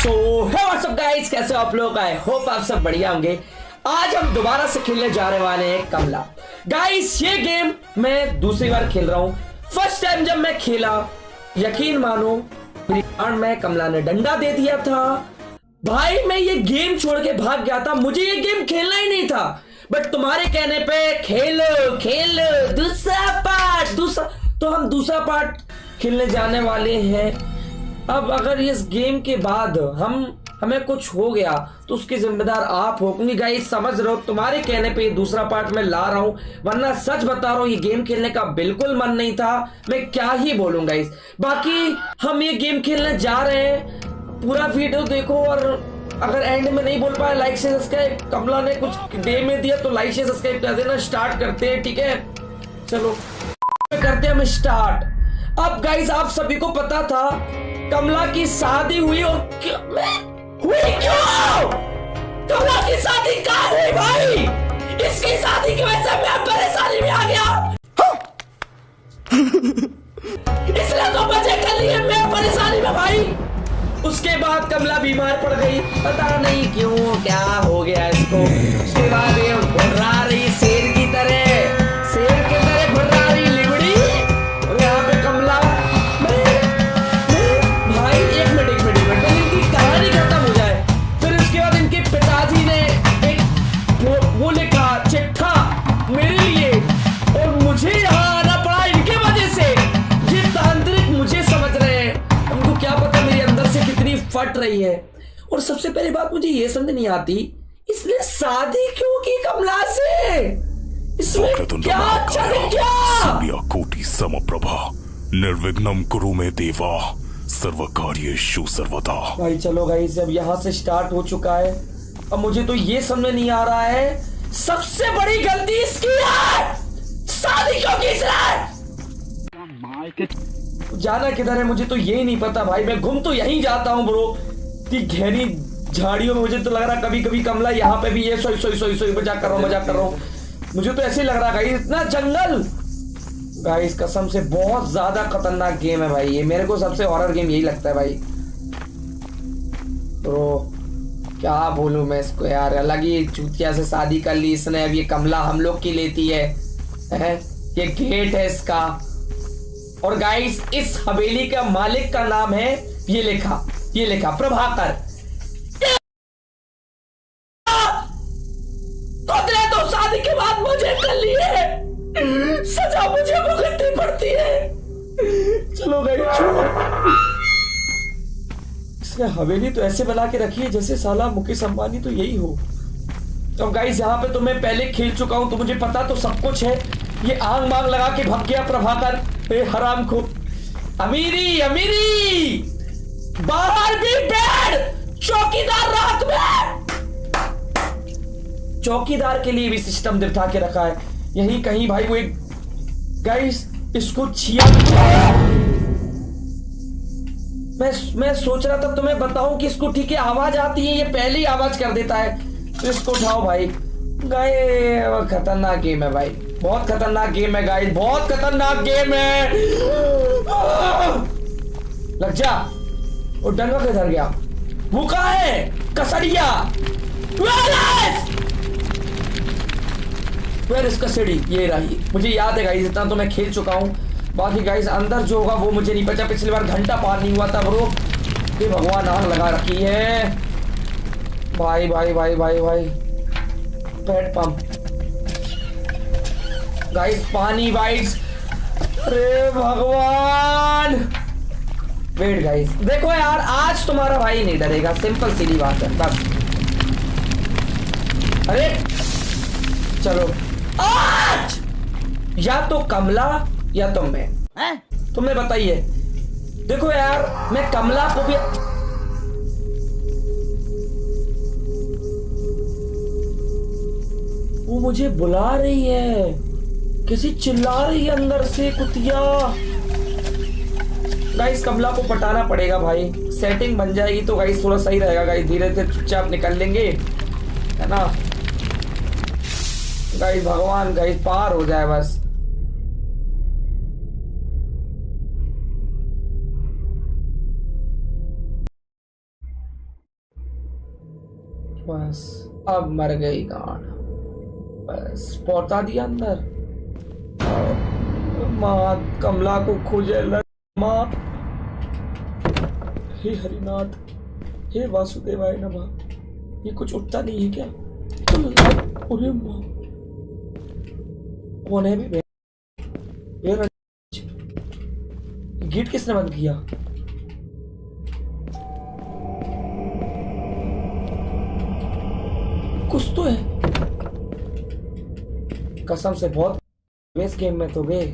सो hey what's up guys, कैसे हो आप लोग? आई होप आप सब बढ़िया होंगे। आज हम दोबारा से खेलने जाने वाले हैं कमला। गाइस ये गेम मैं दूसरी बार खेल रहा हूं। फर्स्ट टाइम जब मैं खेला, यकीन मानो मेरी गांड में कमला ने डंडा दे दिया था भाई। मैं ये गेम छोड़ के भाग गया था, मुझे ये गेम खेलना ही नहीं था। बट तुम्हारे कहने पे खेलो खेलो दूसरा तो हम दूसरा पार्ट खेलने जाने वाले हैं। अब अगर इस गेम के बाद हमें कुछ हो गया तो उसके जिम्मेदार आप हो, क्योंकि गाइस समझ रहे हो, तुम्हारे कहने पे ये दूसरा पार्ट मैं ला रहा हूं, वरना सच बता रहा हूं ये गेम खेलने का बिल्कुल मन नहीं था। मैं क्या ही बोलूं गाइस। बाकी हम ये गेम खेलने जा रहे हैं, पूरा वीडियो देखो। और अगर एंड में नहीं बोल पाया लाइक से सब्सक्राइब, कमला ने कुछ डे में दिया तो लाइक से सब्सक्राइब कर देना। स्टार्ट करते हैं, ठीक है? चलो करते हैं हम स्टार्ट। अब गाइस आप सभी को पता था कमला की शादी हुई, और हुई क्यों? कमला की शादी कहाँ हुई भाई? इसकी शादी की वजह से मैं परेशानी में आ गया। इसलिए तो मजे कर लिए मैं परेशानी में भाई। उसके बाद कमला बीमार पड़ गई, पता नहीं क्यों, क्या हो गया इसको। उसके बाद ये घुर्रा रही शेर की तरह, शेर की तरह घुर्रा रही लिबड़ी। और यहाँ पे कमला भाई एक मिनट इनकी कहानी खत्म हो जाए। फिर उसके बाद इनके पिताजी ने एक वो लिखा चिट्ठा मेरे लिए, और मुझे यहाँ आना पड़ा इनके वजह से। ये तांत्रिक मुझे समझ रहे हैं, उनको क्या पता मेरे अंदर से कितनी फट रही है। और सबसे पहली बात मुझे ये समझ नहीं आती, इसने शादी क्यों की कमला से? इसमें क्या चल गया? कोटि समप्रभा निर्विघ्नं कुरु मे देवा सर्वकार्येषु सर्वदा। भाई चलो गाइस, अब यहाँ से स्टार्ट हो चुका है। अब मुझे तो ये समझ नहीं आ रहा है सबसे बड़ी गलती इसकी है, शादी क्यों की इसने? जाना किधर है मुझे तो यही नहीं पता भाई। मैं घूम तो यहीं जाता हूँ ब्रो, इतनी गहरी झाड़ियों में। मुझे तो लग रहा कभी कभी कमला यहाँ पे भी ये सोई मजाक कर रहा हूँ। मुझे तो ऐसे लग रहा है इतना जंगल। गाइस कसम से बहुत ज्यादा खतरनाक गेम है भाई ये। मेरे को सबसे हॉरर गेम यही लगता है भाई। तो क्या बोलूं मैं इसको यार, अलग ही चूतिया से शादी कर ली इसने। अब ये कमला हम लोग की लेती है, ये गेट है इसका। और गाइस इस हवेली का मालिक का नाम है, ये लिखा प्रभाकर। तो शादी के बाद मुझे कर लिए, सजा मुझे भुगतनी पड़ती है। चलो गाइस छोड़ो, इसने हवेली तो ऐसे बना के रखी है जैसे साला मुकेश अंबानी तो यही हो। तो गाइस यहाँ पे तो मैं पहले खेल चुका हूं, तो मुझे पता तो सब कुछ है। ये आंग मांग लगा के भाग गया प्रभाकर, हराम को। अमीरी बाहर भी बैठ, चौकीदार रात में। चौकीदार के लिए भी सिस्टम दिखा के रखा है यही कहीं भाई। वो एक गाइस इसको छिया, मैं सोच रहा था तुम्हें बताऊं कि इसको ठीक है आवाज आती है, ये पहले ही आवाज कर देता है। तो इसको उठाओ भाई। गए खतरनाक गेम है भाई, बहुत खतरनाक गेम है गाइस, बहुत खतरनाक गेम है। लग जा। वो डंगा किधर गया? वो कहाँ है? कसड़िया वेयर इज कसड़ी? ये रही। मुझे याद है गाइस, इतना तो मैं खेल चुका हूँ। बाकी गाइस अंदर जो होगा वो मुझे नहीं पता। पिछली बार घंटा पार नहीं हुआ था ब्रो। ये भगवान आग लगा रखी है भाई। पेट पंप गाइस, पानी वाइट्स। अरे भगवान। वेट गाइस, देखो यार आज तुम्हारा भाई नहीं डरेगा, सिंपल सीधी बात है बस। अरे चलो, आज या तो कमला या तो मैं, तुम्हें बताइए। देखो यार मैं कमला को भी, वो मुझे बुला रही है, किसी चिल्ला रही है अंदर से कुतिया। गाइस कमला को पटाना पड़ेगा भाई, सेटिंग बन जाएगी तो गाइस थोड़ा सही रहेगा। गाइस धीरे से चुपचाप निकल लेंगे, है ना गाइस? भगवान गाइस पार हो जाए बस। बस अब मर गई गांड। बस पहुंचा दिया अंदर। माँ कमला को खोजे लग। माँ हे हरिनाथ, हे वासुदेवाय नमः। ये कुछ उठता नहीं है क्या? अरे माँ कौन है भी? गेट किसने बंद किया? कुछ तो है कसम से। बहुत बेस गेम में तो गए।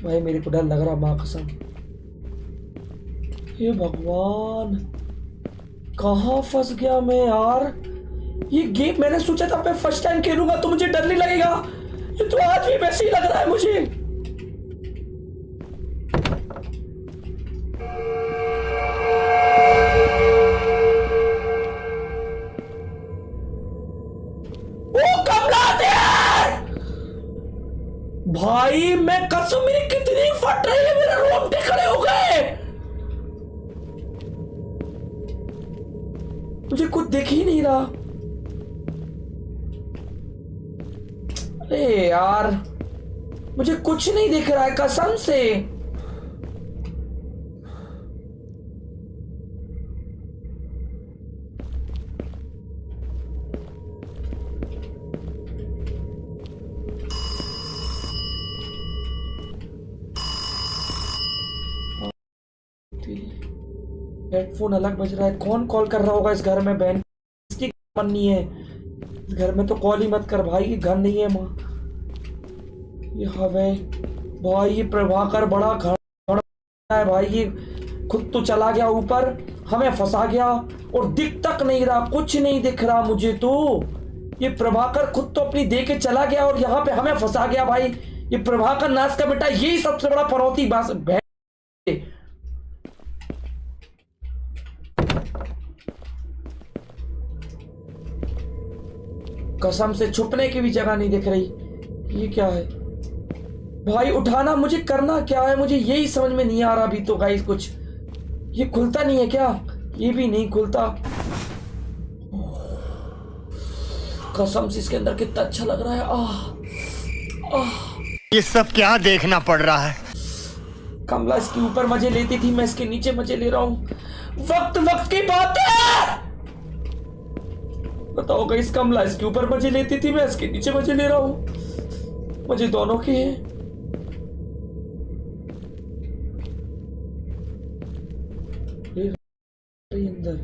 भाई मेरे को डर लग रहा, माँ कसम। हे भगवान कहाँ फंस गया मैं यार। ये गेम मैंने सोचा था मैं फर्स्ट टाइम खेलूंगा तो मुझे डर नहीं लगेगा। ये तो आज भी वैसे ही लग रहा है मुझे। ओ कमला दे भाई, मैं कसम मेरी कितनी फट रही है, मेरे रोंगटे खड़े हो गए। मुझे कुछ दिख ही नहीं रहा। अरे यार मुझे कुछ नहीं दिख रहा है कसम से। हेडफोन अलग बज रहा है। कौन कॉल कर रहा होगा इस घर में? बहन इसकी पन्नी है। इस घर में तो कॉल ही मत कर भाई, घर नहीं है माँ। ये हवे भाई, ये प्रभाकर बड़ा घर है भाई। ये खुद तो चला गया ऊपर, हमें फंसा गया और दिख तक नहीं रहा, कुछ नहीं दिख रहा मुझे तो। ये प्रभाकर खुद तो अपनी दे के चला गया और यहाँ पे हमें फंसा गया भाई। ये प्रभाकर नाश का बेटा, यही सबसे बड़ा पनौती बहन। कसम से छुपने की भी जगह नहीं दिख रही। ये क्या है भाई? उठाना मुझे करना क्या है? मुझे यही समझ में नहीं आ रहा अभी तो गाइस कुछ। ये खुलता नहीं है क्या? ये भी नहीं खुलता। कसम से इसके अंदर कितना अच्छा लग रहा है। ये सब क्या देखना पड़ रहा है? कमला इसके ऊपर मजे लेती थी, मैं इसके नीचे मजे ले रहा हूं। वक्त वक्त की बात है। बताओ गाइस, कमला इसके ऊपर मजे लेती थी, मैं इसके नीचे मजे ले रहा हूं। मजे दोनों के हैं। अंदर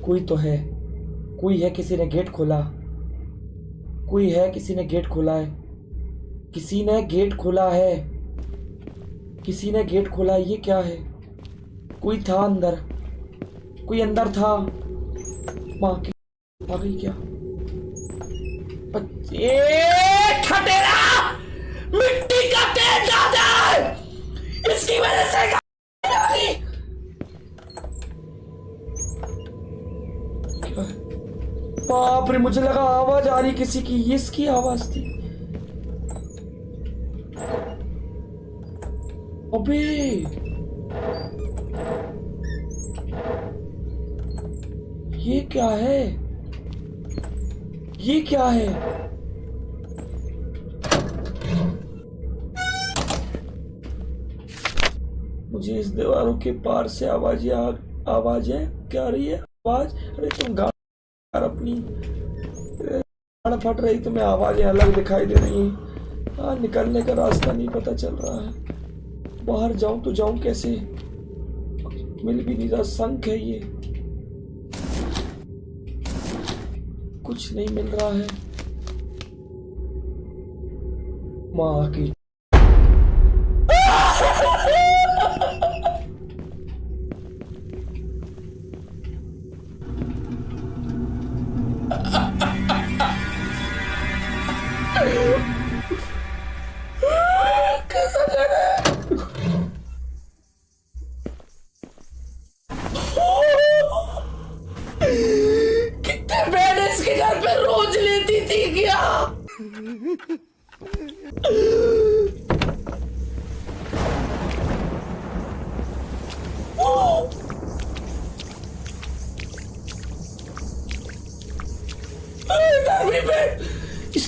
कोई तो है, कोई है। किसी ने गेट खोला, कोई है, किसी ने गेट खोला है। किसी ने गेट खोला है, किसी ने गेट खोला है। ये क्या है? कोई था अंदर, कोई अंदर था। माँ की आ गई क्या? खटेरा मिट्टी का तेल ज्यादा है, इसकी वजह से बाप रे, मुझे लगा आवाज आ रही किसी की। ये इसकी आवाज थी। अबे ये क्या है? ये क्या है? मुझे इस दीवारों के पार से आवाजें क्या आ रही है? आवाज? अरे तुम गाड़ अपनी फट रही, तुम्हें आवाजें अलग दिखाई दे रही हैं। हाँ, निकलने का रास्ता नहीं पता चल रहा है। बाहर जाऊं तो जाऊं कैसे? मिल भी नहीं रहा। शंख है ये, कुछ नहीं मिल रहा है। माँ की इसके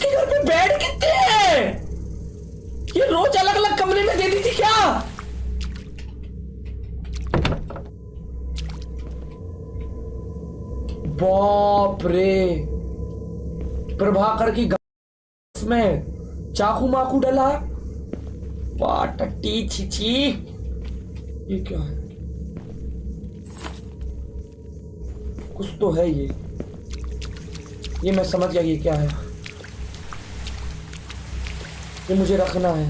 घर पे बेड कितने हैं? ये रोज अलग अलग कमरे में देती थी क्या? बाप रे, प्रभाकर की में चाकू माकू डला। वाह टट्टी छिची, ये क्या है? कुछ तो है ये मैं समझ गया ये क्या है। ये मुझे रखना है,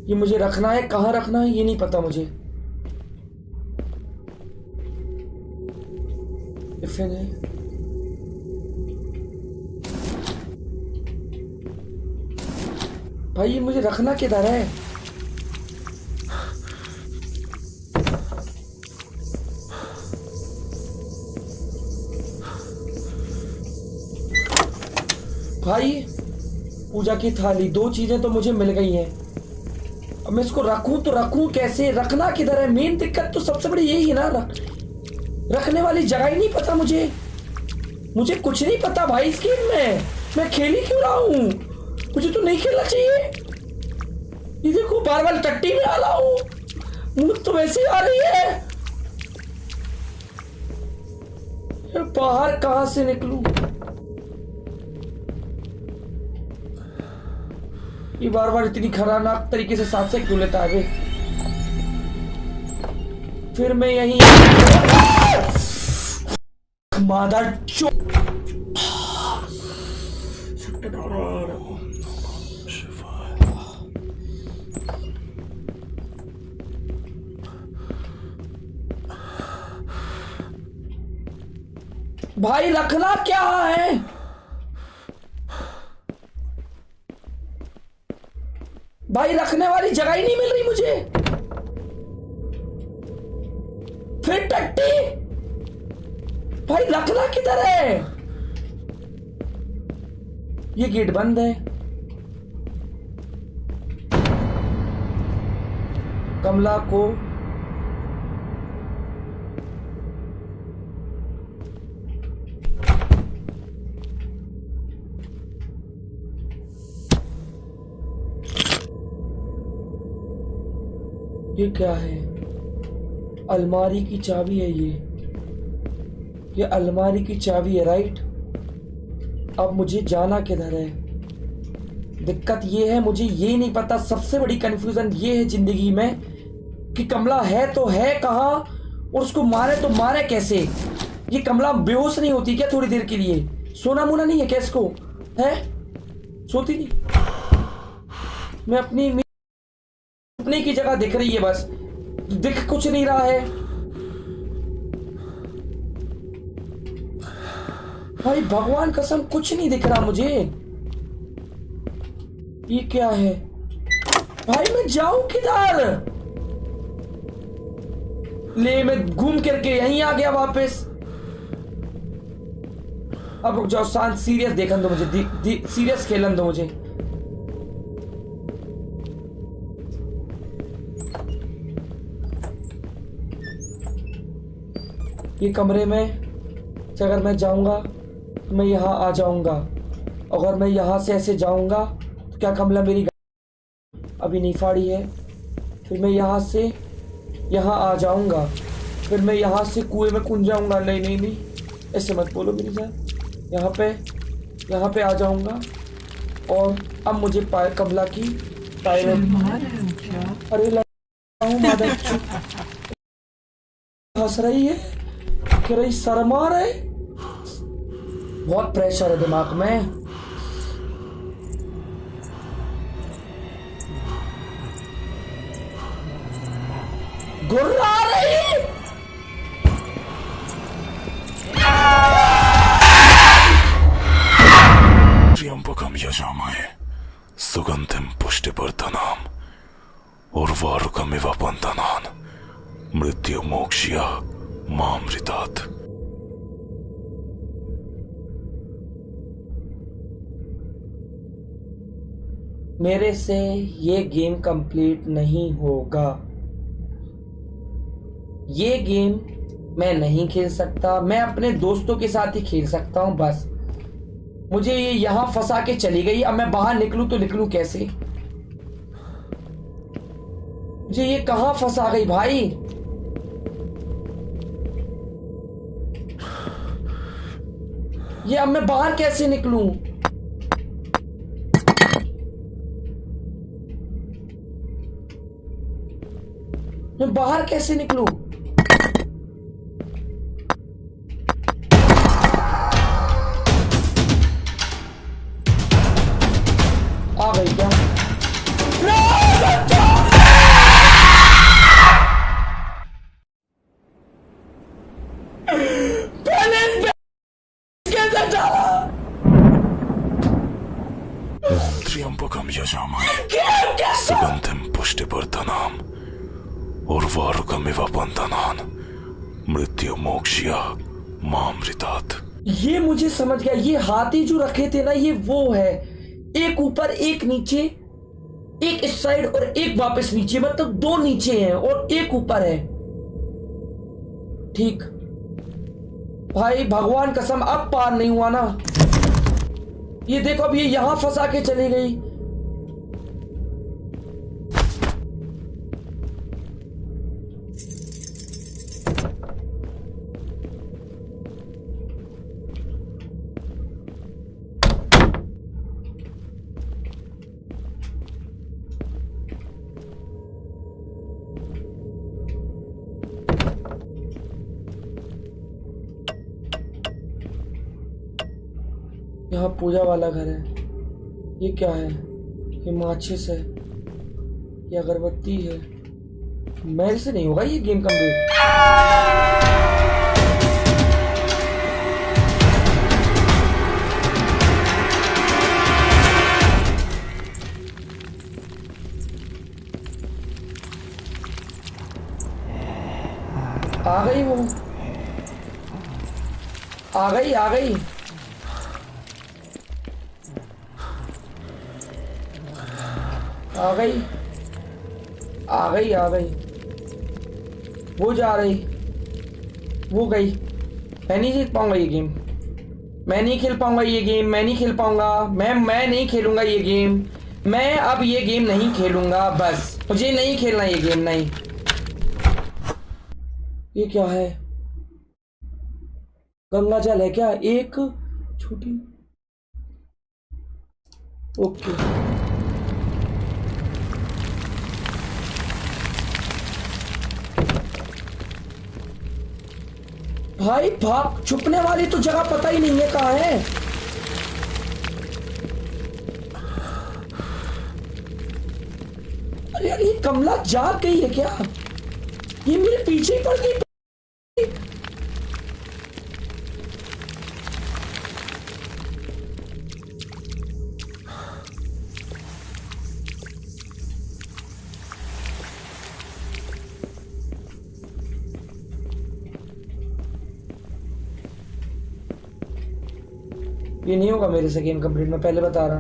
ये मुझे रखना है। कहां रखना है ये नहीं पता मुझे। टिफिन है, भाई ये मुझे रखना किधर है? भाई पूजा की थाली, दो चीजें तो मुझे मिल गई हैं। अब मैं इसको रखूं तो रखूं कैसे? रखना किधर है? मेन दिक्कत तो सबसे बड़ी यही है ना, रखने वाली जगह ही नहीं पता मुझे। मुझे कुछ नहीं पता भाई इस गेम में। मैं खेल ही क्यों रहा हूं? मुझे तो नहीं खेलना चाहिए। ये देखो बार बार टट्टी में आ रहा हूं, मुंह तो वैसे ही आ रही है। बाहर कहां से निकलूं? ये बार बार इतनी खतरनाक तरीके से सांसें क्यों लेता है? फिर मैं यही मादर चो भाई रखना क्या है? भाई रखने वाली जगह ही नहीं मिल रही मुझे। फिर टट्टी, भाई रखना किधर है? ये गेट बंद है। कमला को ये क्या है? अलमारी की चाबी है ये अलमारी की चाबी है, राइट? अब मुझे जाना किधर है? दिक्कत ये है, मुझे ये नहीं पता। सबसे बड़ी कंफ्यूजन ये है जिंदगी में कि कमला है तो है कहां, और उसको मारे तो मारे कैसे? ये कमला बेहोश नहीं होती क्या थोड़ी देर के लिए? सोना मोना नहीं है क्या इसको? है सोती नहीं। मैं अपनी की जगह दिख रही है, बस दिख कुछ नहीं रहा है। भाई भगवान कसम कुछ नहीं दिख रहा मुझे। ये क्या है? भाई मैं जाऊं किधर? ले मैं घूम करके यहीं आ गया वापस। अब रुक जाओ, शांत सीरियस देखन दो मुझे, सीरियस खेलन दो मुझे। ये कमरे में अगर मैं जाऊंगा तो मैं यहाँ आ जाऊंगा। अगर मैं यहाँ से ऐसे जाऊंगा तो क्या कमला मेरी अभी नहीं फाड़ी है? फिर मैं यहाँ से यहाँ आ जाऊंगा, फिर मैं यहाँ से कुएं में कूद जाऊंगा। नहीं नहीं नहीं, ऐसे मत बोलो मेरी जान। यहाँ पे आ जाऊंगा और अब मुझे कमला की अरे हंस रही है, कह रही शर्मा रहे। बहुत प्रेशर है दिमाग में। गुर्रा रही। त्र्यंबकम यजामहे सुगंधिम पुष्टिवर्धनम उर्वारुकमिव बन्धनान् मृत्युमोक्ष्य मामृतात्। मेरे से ये गेम कंप्लीट नहीं होगा। ये गेम मैं नहीं खेल सकता। मैं अपने दोस्तों के साथ ही खेल सकता हूं बस। मुझे ये यहां फंसा के चली गई। अब मैं बाहर निकलूं तो निकलूं कैसे? मुझे ये कहां फंसा गई भाई? ये अब मैं बाहर कैसे निकलूं? मैं बाहर कैसे निकलूं? आ गई क्या? पहले इसके अंदर डाला। ओम त्र्यंबकम यजामहे गेम कैसा? सुगंधिम पुष्टिवर्धनम उर्वारुकमिव बन्धनान् मृत्यु मोक्ष्य मामृतात्। ये मुझे समझ गया। ये हाथी जो रखे थे ना, ये वो है। एक ऊपर एक नीचे, एक इस साइड और एक वापस नीचे, मतलब दो नीचे हैं और एक ऊपर है। ठीक भाई, भगवान कसम अब पार नहीं हुआ ना। ये देखो, अब ये यहां फंसा के चली गई। यहाँ पूजा वाला घर है। ये क्या है? ये माचिस है, ये अगरबत्ती है। मेरे से नहीं होगा ये गेम कंप्लीट। आ गई वो, आ गई आ गई। आ गई आ गई आ गई। वो जा रही, वो गई। मैं नहीं जीत पाऊंगा ये गेम। मैं नहीं खेल पाऊंगा ये गेम। मैं नहीं खेल पाऊंगा। मैं नहीं खेलूंगा ये गेम। मैं अब ये गेम नहीं खेलूंगा। बस मुझे नहीं खेलना ये गेम। नहीं। ये क्या है? गंगा जल है क्या? एक छोटी। ओके। भाई भाग, छुपने वाली तो जगह पता ही नहीं है कहाँ है। अरे यार, ये कमला जाग गई है क्या? ये मेरे पीछे ही पड़ गई। ये नहीं होगा मेरे से गेम कंप्लीट, मैं पहले बता रहा।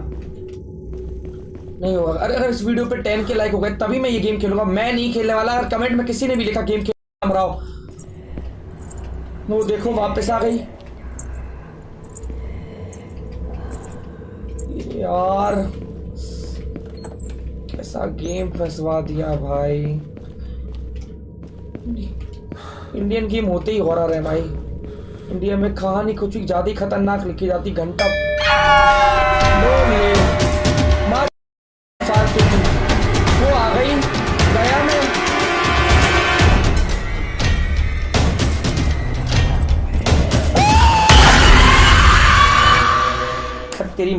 नहीं होगा। अगर इस वीडियो पे 10 के लाइक हो गए तभी मैं ये गेम खेलूंगा। मैं नहीं खेलने वाला। अगर कमेंट में किसी ने भी लिखा गेम खेल रहा हो, वो देखो वापस आ गई। यार कैसा गेम फंसवा दिया भाई। इंडियन गेम होते ही हॉरर है भाई। इंडिया में कहानी कुछ ज्यादा ही खतरनाक लिखी जाती। घंटा वो आ गई, गया मैं। तेरी